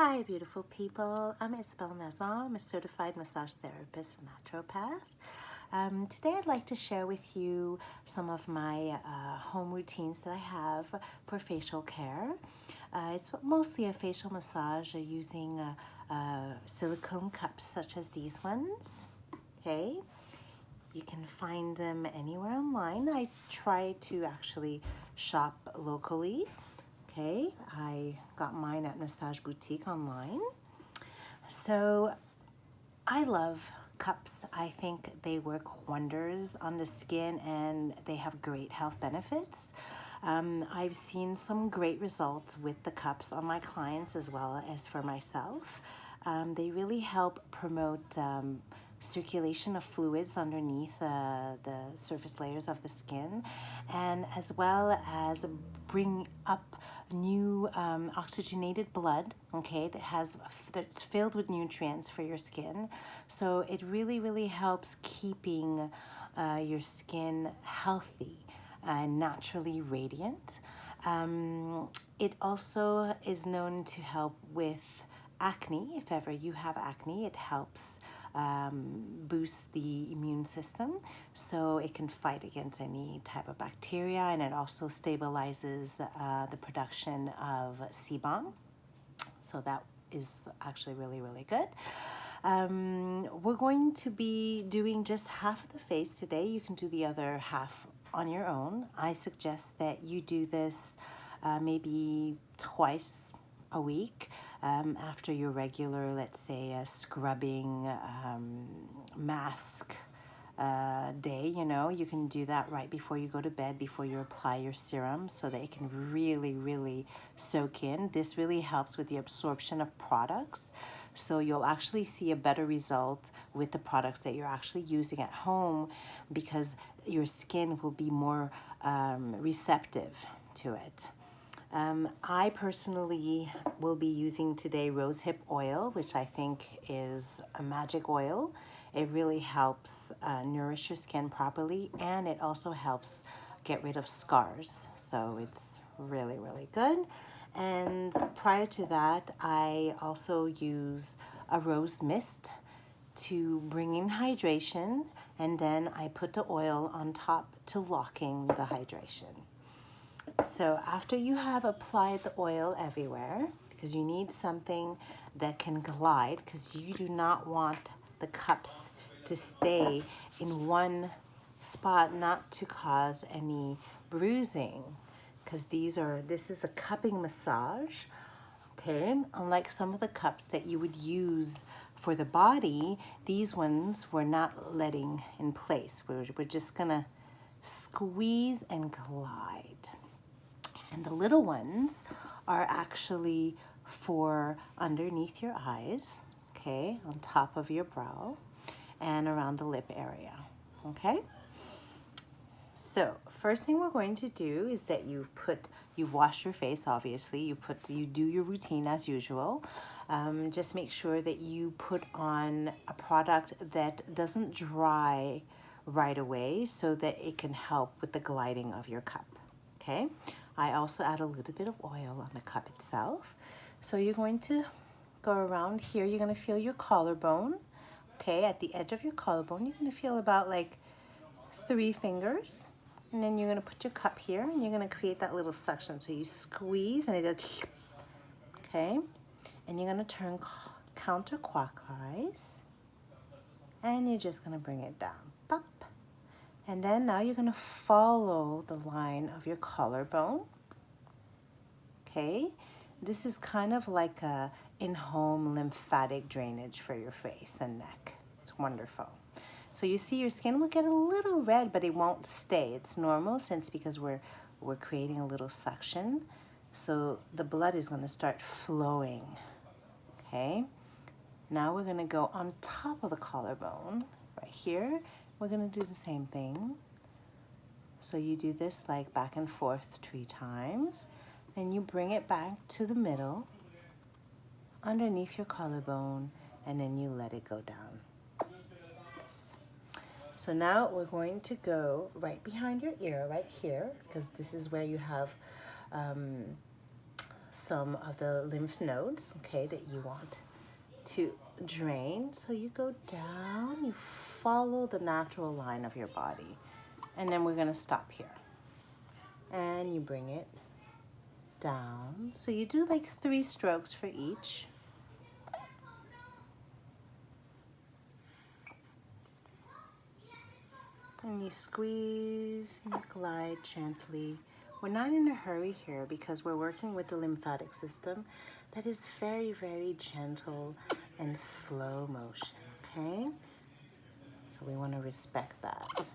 Hi, beautiful people. I'm Isabelle Nazan. I'm a certified massage therapist and naturopath. Today, I'd like to share with you some of my home routines that I have for facial care. It's mostly a facial massage using silicone cups such as these ones. Okay, you can find them anywhere online. I try to actually shop locally. Okay, I got mine at Massage Boutique online. So I love cups. I think they work wonders on the skin and they have great health benefits. I've seen some great results with the cups on my clients as well as for myself. They really help promote circulation of fluids underneath the surface layers of the skin, and as well as bring up new oxygenated blood, okay, that's filled with nutrients for your skin. So it really helps keeping your skin healthy and naturally radiant. It also is known to help with acne. If ever you have acne, it helps boost the immune system so it can fight against any type of bacteria, and it also stabilizes the production of sebum. So that is actually really good. We're going to be doing just half of the face today. You can do the other half on your own. I suggest that you do this maybe twice a week after your regular, let's say, scrubbing mask day. You can do that right before you go to bed, before you apply your serum, so that it can really soak in. This really helps with the absorption of products, so you'll actually see a better result with the products that you're actually using at home, because your skin will be more receptive to it. I personally will be using today rosehip oil, which I think is a magic oil. It really helps nourish your skin properly, and it also helps get rid of scars. So it's really good. And prior to that, I also use a rose mist to bring in hydration, and then I put the oil on top to lock in the hydration. So after you have applied the oil everywhere, because you need something that can glide, because you do not want the cups to stay in one spot, not to cause any bruising, because this is a cupping massage. Okay, unlike some of the cups that you would use for the body, these ones we're not letting in place. We're just gonna squeeze and glide. And the little ones are actually for underneath your eyes, okay, on top of your brow and around the lip area, okay? So first thing we're going to do is that you've washed your face, obviously. You do your routine as usual. Just make sure that you put on a product that doesn't dry right away, so that it can help with the gliding of your cup, okay? I also add a little bit of oil on the cup itself. So you're going to go around here. You're going to feel your collarbone, okay? At the edge of your collarbone, you're going to feel about like 3 fingers. And then you're going to put your cup here, and you're going to create that little suction. So you squeeze, and it does, okay? And you're going to turn counterclockwise, and you're just going to bring it down. Pop. And then now you're going to follow the line of your collarbone. Okay, this is kind of like a in-home lymphatic drainage for your face and neck. It's wonderful. So you see your skin will get a little red, but it won't stay. It's normal because we're creating a little suction. So the blood is going to start flowing. Okay, now we're going to go on top of the collarbone right here. We're going to do the same thing. So you do this like back and forth 3 times. And you bring it back to the middle, underneath your collarbone, and then you let it go down. So now we're going to go right behind your ear, right here, because this is where you have some of the lymph nodes, okay, that you want to drain. So you go down, you follow the natural line of your body, and then we're gonna stop here. And you bring it down. So you do like 3 strokes for each. And you squeeze and you glide gently. We're not in a hurry here because we're working with the lymphatic system that is very, very gentle and slow motion, okay? So we want to respect that.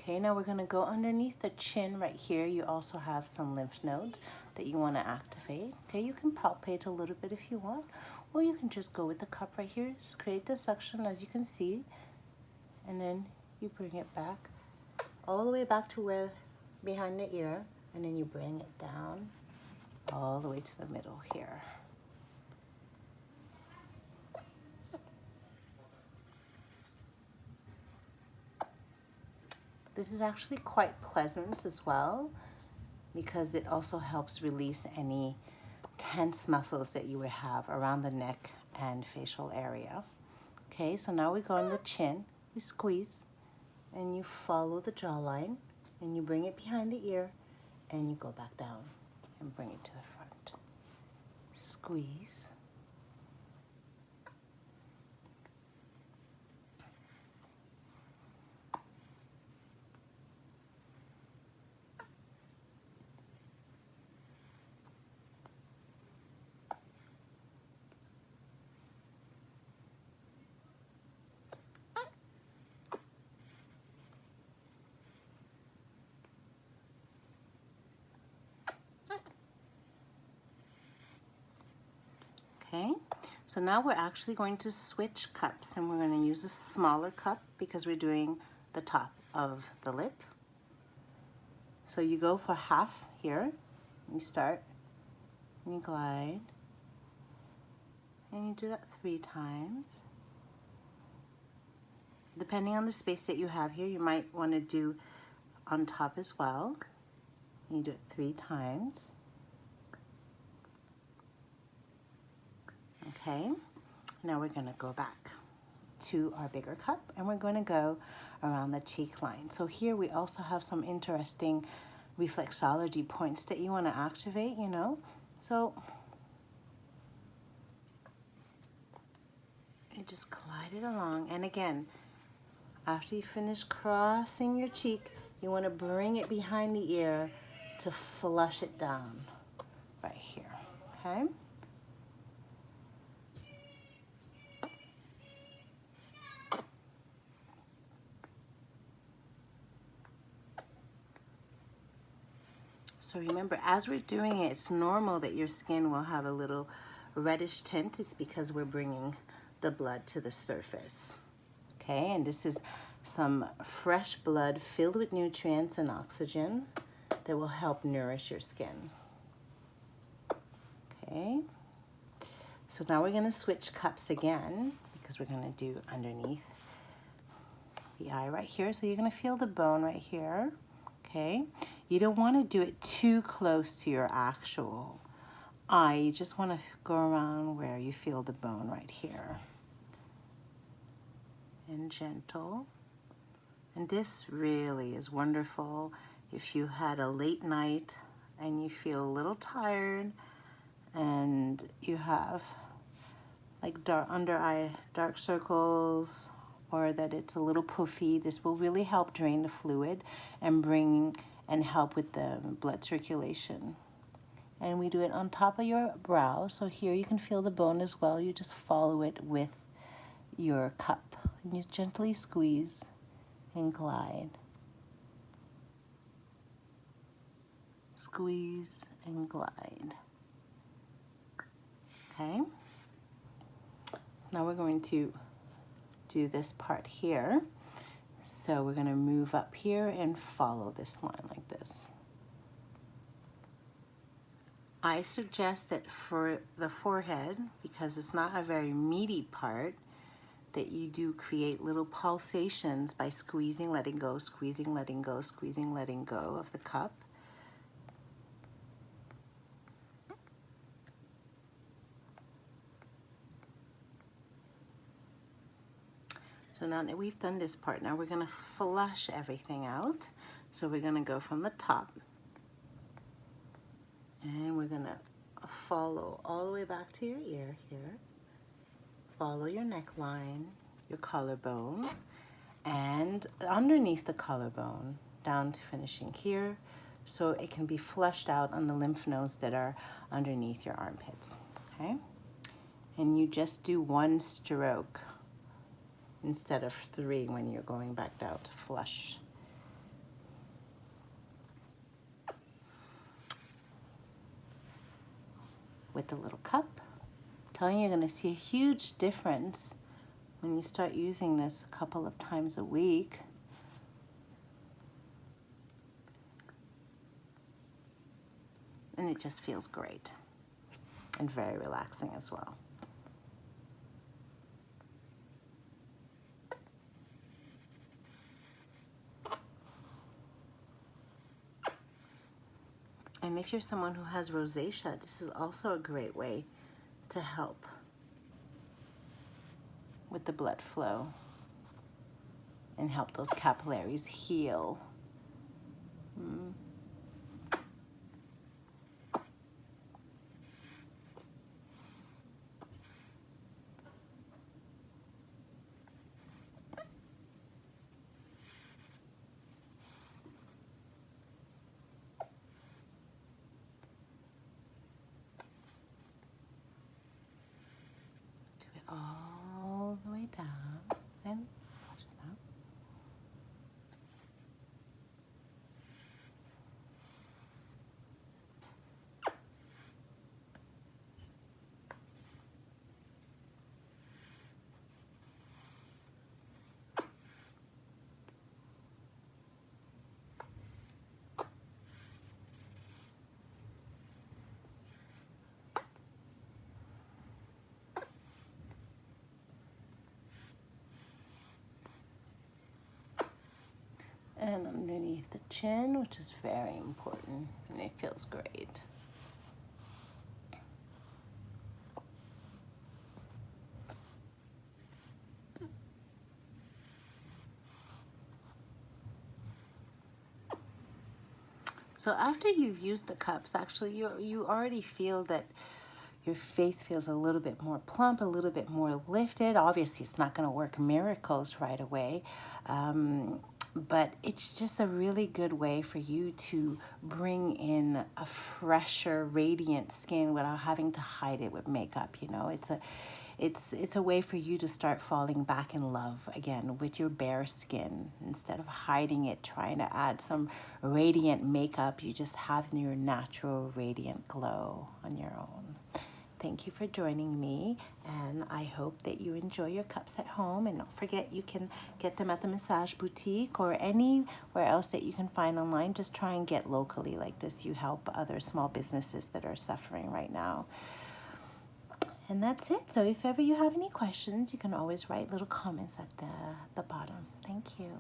Okay, now we're going to go underneath the chin right here. You also have some lymph nodes that you want to activate. Okay, you can palpate a little bit if you want, or you can just go with the cup right here. Just create the suction, as you can see, and then you bring it back all the way back to where behind the ear, and then you bring it down all the way to the middle here. This is actually quite pleasant as well because it also helps release any tense muscles that you would have around the neck and facial area. Okay, so now we go on the chin, we squeeze, and you follow the jawline, and you bring it behind the ear, and you go back down and bring it to the front. Squeeze. Okay, so now we're actually going to switch cups, and we're going to use a smaller cup because we're doing the top of the lip. So you go for half here, you start, and you glide, and you do that 3 times. Depending on the space that you have here, you might want to do on top as well. You do it 3 times. Okay, now we're going to go back to our bigger cup, and we're going to go around the cheek line. So here we also have some interesting reflexology points that you want to activate, you know. So you just glide it along, and again, after you finish crossing your cheek, you want to bring it behind the ear to flush it down right here, okay? So remember, as we're doing it, it's normal that your skin will have a little reddish tint. It's because we're bringing the blood to the surface. Okay, and this is some fresh blood filled with nutrients and oxygen that will help nourish your skin. Okay, so now we're gonna switch cups again because we're gonna do underneath the eye right here. So you're gonna feel the bone right here. Okay, you don't want to do it too close to your actual eye. You just want to go around where you feel the bone right here. And gentle. And this really is wonderful if you had a late night and you feel a little tired and you have like under eye dark circles, or that it's a little puffy. This will really help drain the fluid and help with the blood circulation. And we do it on top of your brow. So here you can feel the bone as well. You just follow it with your cup. And you gently squeeze and glide. Squeeze and glide. Okay. Now we're going to do this part here. So we're going to move up here and follow this line like this. I suggest that for the forehead, because it's not a very meaty part, that you do create little pulsations by squeezing, letting go, squeezing, letting go, squeezing, letting go of the cup. So now that we've done this part, now we're gonna flush everything out. So we're gonna go from the top and we're gonna follow all the way back to your ear here. Follow your neckline, your collarbone, and underneath the collarbone, down to finishing here, so it can be flushed out on the lymph nodes that are underneath your armpits, okay? And you just do one stroke instead of 3 when you're going back down to flush. With the little cup, I'm telling you, you're gonna see a huge difference when you start using this a couple of times a week. And it just feels great and very relaxing as well. And if you're someone who has rosacea, this is also a great way to help with the blood flow and help those capillaries heal. Do it all the way down and flush it out. And underneath the chin, which is very important, and it feels great. So after you've used the cups, actually you already feel that your face feels a little bit more plump, a little bit more lifted. Obviously, it's not going to work miracles right away, but it's just a really good way for you to bring in a fresher, radiant skin without having to hide it with makeup. You know, it's a way for you to start falling back in love again with your bare skin. Instead of hiding it, trying to add some radiant makeup, you just have your natural radiant glow on your own. Thank you for joining me, and I hope that you enjoy your cups at home. And don't forget, you can get them at the Massage Boutique or anywhere else that you can find online. Just try and get locally like this. You help other small businesses that are suffering right now. And that's it. So if ever you have any questions, you can always write little comments at the bottom. Thank you.